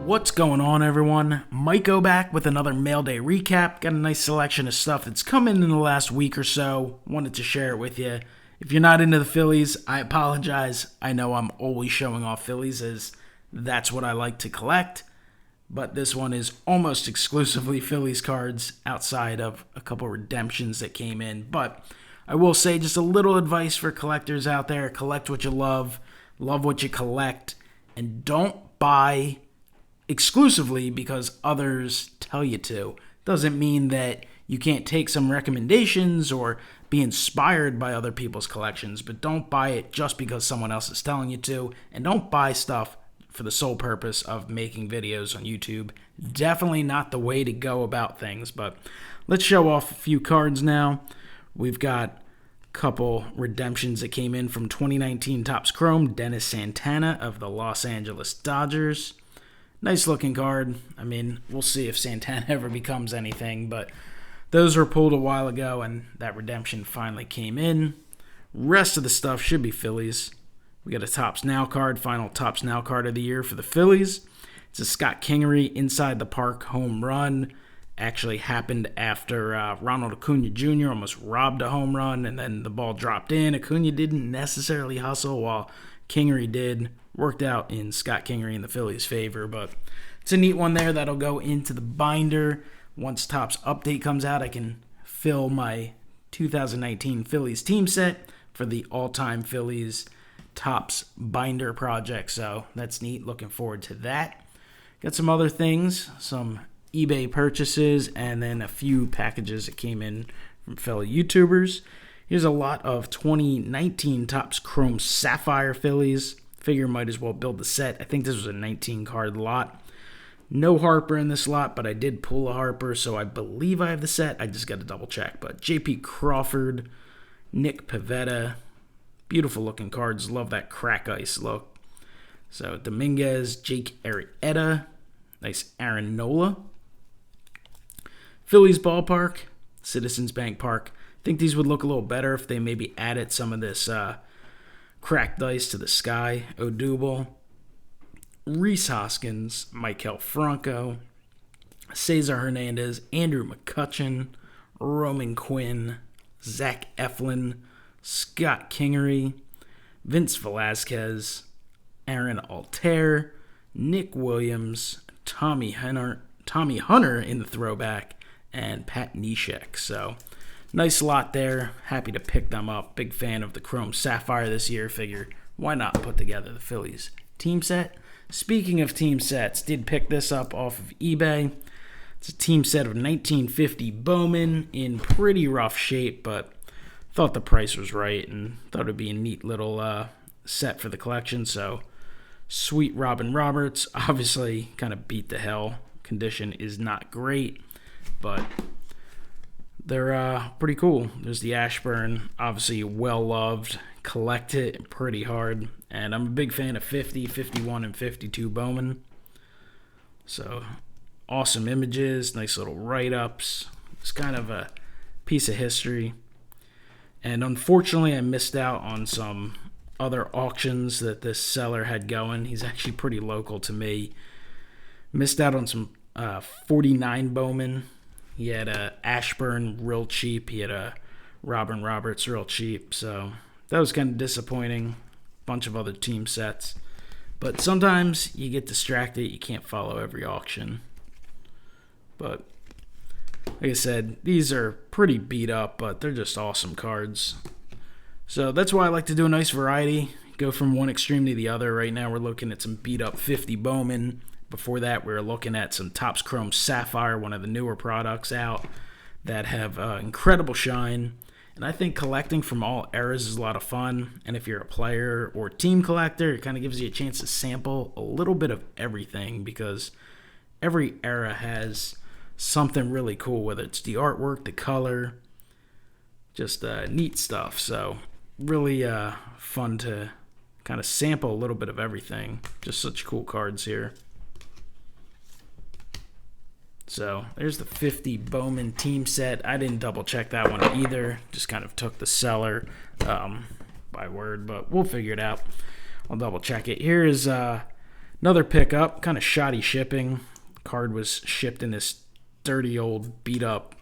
What's going on, everyone? MikeO back with another Mailday recap. Got a nice selection of stuff that's come in the last week or so. Wanted to share it with you. If you're not into the Phillies, I apologize. I know I'm always showing off Phillies as that's what I like to collect. But this one is almost exclusively Phillies cards outside of a couple redemptions that came in. But I will say just a little advice for collectors out there. Collect what you love what you collect, and don't buy exclusively because others tell you to. Doesn't mean that you can't take some recommendations or be inspired by other people's collections, but don't buy it just because someone else is telling you to, and don't buy stuff for the sole purpose of making videos on YouTube. Definitely not the way to go about things, but let's show off a few cards now. We've got couple redemptions that came in from 2019 Topps Chrome. Dennis Santana of the Los Angeles Dodgers. Nice looking card. I mean, we'll see if Santana ever becomes anything, but those were pulled a while ago and that redemption finally came in. Rest of the stuff should be Phillies. We got a Topps Now card, final Topps Now card of the year for the Phillies. It's a Scott Kingery inside the park home run. Actually happened after Ronald Acuna Jr. almost robbed a home run, and then the ball dropped in. Acuna didn't necessarily hustle, while Kingery did. Worked out in Scott Kingery in the Phillies' favor, but it's a neat one there that'll go into the binder. Once Topps Update comes out, I can fill my 2019 Phillies team set for the all-time Phillies Topps binder project, so that's neat. Looking forward to that. Got some other things, some eBay purchases, and then a few packages that came in from fellow YouTubers. Here's a lot of 2019 Topps Chrome Sapphire Phillies. Figure might as well build the set. I think this was a 19 card lot. No Harper in this lot, but I did pull a Harper, so I believe I have the set. I just got to double check. But J.P. Crawford, Nick Pivetta, beautiful looking cards. Love that crack ice look. So Dominguez, Jake Arrieta, nice Aaron Nola. Phillies Ballpark, Citizens Bank Park. I think these would look a little better if they maybe added some of this cracked ice to the sky. Odubel, Rhys Hoskins, Maikel Franco, Cesar Hernandez, Andrew McCutchen, Roman Quinn, Zach Eflin, Scott Kingery, Vince Velasquez, Aaron Altair, Nick Williams, Tommy Hunter in the throwback, and Pat Neshek. So nice lot there. Happy to pick them up. Big fan of the Chrome Sapphire this year. Figure why not put together the Phillies team set. Speaking of team sets, did pick this up off of eBay. It's a team set of 1950 Bowman in pretty rough shape, but thought the price was right and thought it'd be a neat little set for the collection. So sweet Robin Roberts. Obviously kind of beat the hell. Condition is not great, but they're pretty cool. There's the Ashburn, obviously well-loved. Collect it pretty hard. And I'm a big fan of 50, 51, and 52 Bowman. So awesome images, nice little write-ups. It's kind of a piece of history. And unfortunately, I missed out on some other auctions that this seller had going. He's actually pretty local to me. Missed out on some 49 Bowman. He had a Ashburn real cheap. He had a Robin Roberts real cheap. So that was kind of disappointing. Bunch of other team sets. But sometimes you get distracted. You can't follow every auction. But like I said, these are pretty beat up, but they're just awesome cards. So that's why I like to do a nice variety. Go from one extreme to the other. Right now we're looking at some beat up 50 Bowman. Before that, we were looking at some Topps Chrome Sapphire, one of the newer products out that have incredible shine. And I think collecting from all eras is a lot of fun. And if you're a player or team collector, it kind of gives you a chance to sample a little bit of everything because every era has something really cool, whether it's the artwork, the color, just neat stuff. So really fun to kind of sample a little bit of everything. Just such cool cards here. So there's the 50 Bowman team set. I didn't double check that one either. Just kind of took the seller by word, but we'll figure it out. I'll double check it. Here is Another pickup, kind of shoddy shipping. Card was shipped in this dirty old beat up,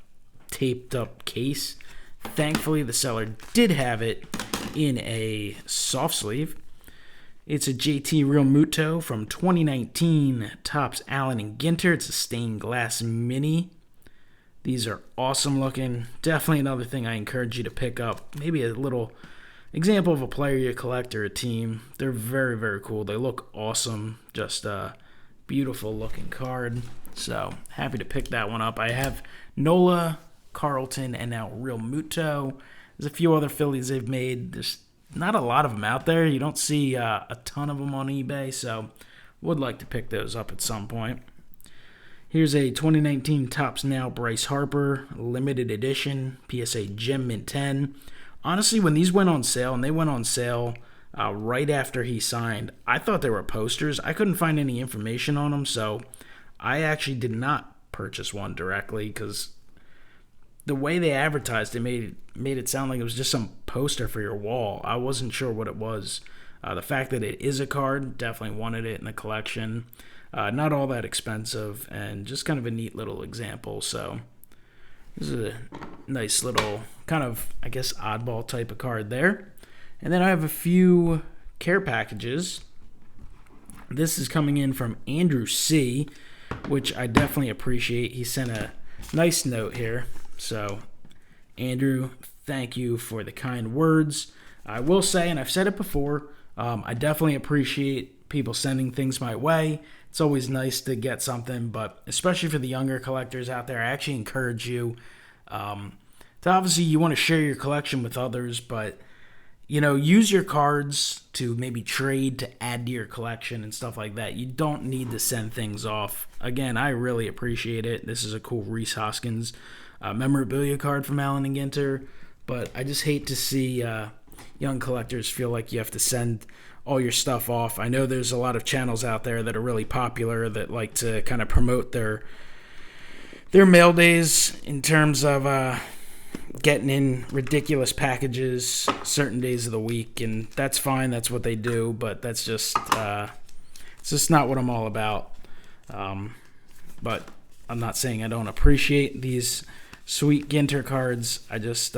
taped up case. Thankfully, the seller did have it in a soft sleeve. It's a JT Realmuto from 2019, Topps Allen and Ginter. It's a stained glass mini. These are awesome looking. Definitely another thing I encourage you to pick up. Maybe a little example of a player you collect or a team. They're very, very cool. They look awesome. Just a beautiful looking card. So happy to pick that one up. I have Nola, Carlton, and now Realmuto. There's a few other Phillies they've made. There's not a lot of them out there. You don't see a ton of them on eBay, so would like to pick those up at some point. Here's a 2019 Topps Now Bryce Harper limited edition PSA Gem Mint 10. Honestly, when these went on sale, and they went on sale right after he signed, I thought they were posters. I couldn't find any information on them, so I actually did not purchase one directly because the way they advertised it made it sound like it was just some poster for your wall. I wasn't sure what it was. The fact that it is a card, definitely wanted it in the collection. Not all that expensive, and just kind of a neat little example. So this is a nice little kind of, I guess, oddball type of card there. And then I have a few care packages. This is coming in from Andrew C., which I definitely appreciate. He sent a nice note here. So, Andrew, thank you for the kind words. I will say, and I've said it before, I definitely appreciate people sending things my way. It's always nice to get something, but especially for the younger collectors out there, I actually encourage you to obviously you want to share your collection with others, but use your cards to maybe trade to add to your collection and stuff like that. You don't need to send things off. Again, I really appreciate it. This is a cool Rhys Hoskins memorabilia card from Allen and Ginter, but I just hate to see young collectors feel like you have to send all your stuff off. I know there's a lot of channels out there that are really popular that like to kind of promote their mail days in terms of getting in ridiculous packages certain days of the week, and that's fine. That's what they do, but that's just it's just not what I'm all about. But I'm not saying I don't appreciate these sweet Ginter cards. I just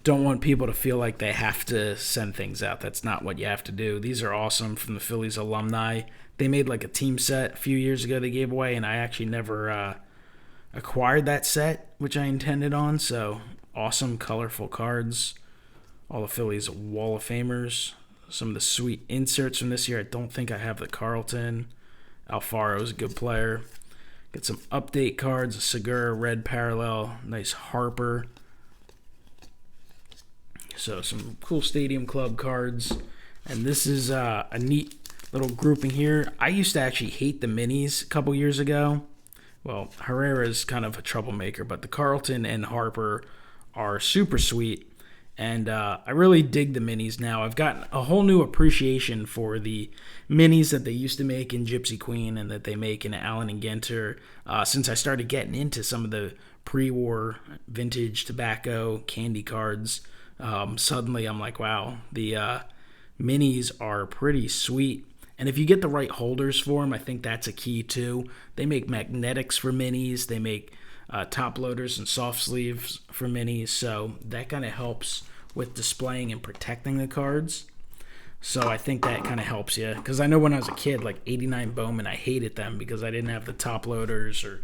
don't want people to feel like they have to send things out. That's not what you have to do. These are awesome from the Phillies alumni. They made like a team set a few years ago they gave away, and I actually never acquired that set, which I intended on. So awesome, colorful cards. All the Phillies Wall of Famers. Some of the sweet inserts from this year. I don't think I have the Carlton. Alfaro's a good player. Got some update cards. A Segura red parallel. Nice Harper. So some cool Stadium Club cards. And this is a neat little grouping here. I used to actually hate the minis a couple years ago. Well, Herrera's kind of a troublemaker, but the Carlton and Harper are super sweet. And I really dig the minis now. I've gotten a whole new appreciation for the minis that they used to make in Gypsy Queen and that they make in Allen and Ginter since I started getting into some of the pre-war vintage tobacco candy cards. Suddenly I'm like, wow, the minis are pretty sweet. And if you get the right holders for them, I think that's a key too. They make magnetics for minis. They make top loaders and soft sleeves for minis. So that kind of helps with displaying and protecting the cards. So I think that kind of helps you. Because I know when I was a kid, like 89 Bowman, I hated them because I didn't have the top loaders or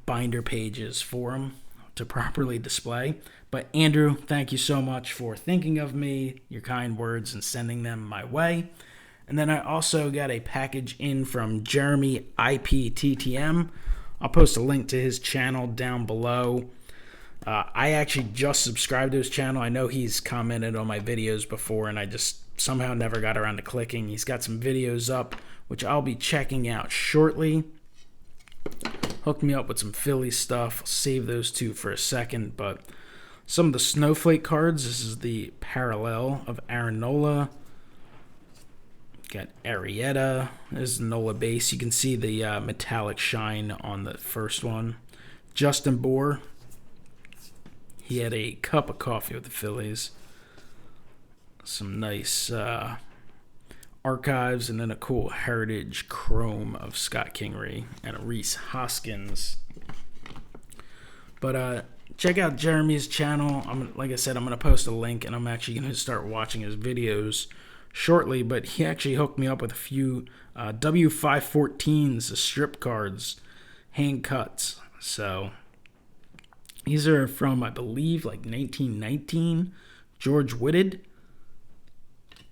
binder pages for them to properly display. But Andrew, thank you so much for thinking of me, your kind words, and sending them my way. And then I also got a package in from Jeremy IPTTM. I'll post a link to his channel down below. I actually just subscribed to his channel. I know he's commented on my videos before, and I just somehow never got around to clicking. He's got some videos up, which I'll be checking out shortly. Hooked me up with some Philly stuff. I'll save those two for a second, but some of the Snowflake cards. This is the parallel of Aaron Nola. Got Arrieta. This is Nola base. You can see the metallic shine on the first one. Justin Bour. He had a cup of coffee with the Phillies. Some nice Archives, and then a cool Heritage Chrome of Scott Kingery and a Reese Hoskins. But check out Jeremy's channel. Like I said, I'm going to post a link, and I'm actually going to start watching his videos shortly. But he actually hooked me up with a few W514s, the strip cards, hand cuts. So these are from, I believe, like 1919, George Whitted.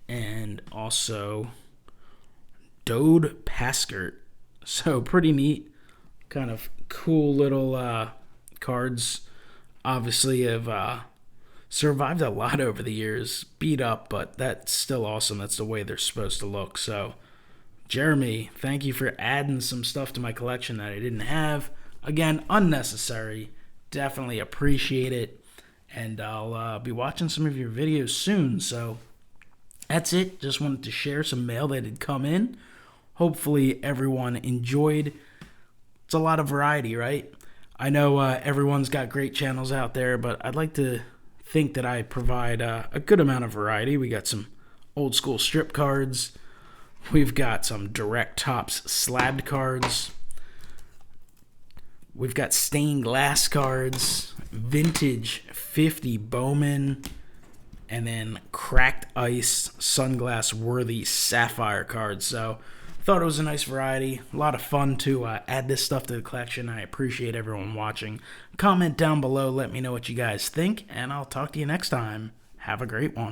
And also Dode Paskert. So pretty neat. Kind of cool little cards. Obviously have survived a lot over the years. Beat up, but that's still awesome. That's the way they're supposed to look. So Jeremy, thank you for adding some stuff to my collection that I didn't have. Again, unnecessary. Definitely appreciate it. And I'll be watching some of your videos soon. So that's it. Just wanted to share some mail that had come in. Hopefully everyone enjoyed. It's a lot of variety, right? I know everyone's got great channels out there, but I'd like to think that I provide a good amount of variety. We got some old school strip cards. We've got some direct tops slabbed cards. We've got stained glass cards, vintage 50 Bowman, and then cracked ice sunglass worthy Sapphire cards. So thought it was a nice variety. A lot of fun to add this stuff to the collection. I appreciate everyone watching. Comment down below. Let me know what you guys think, and I'll talk to you next time. Have a great one.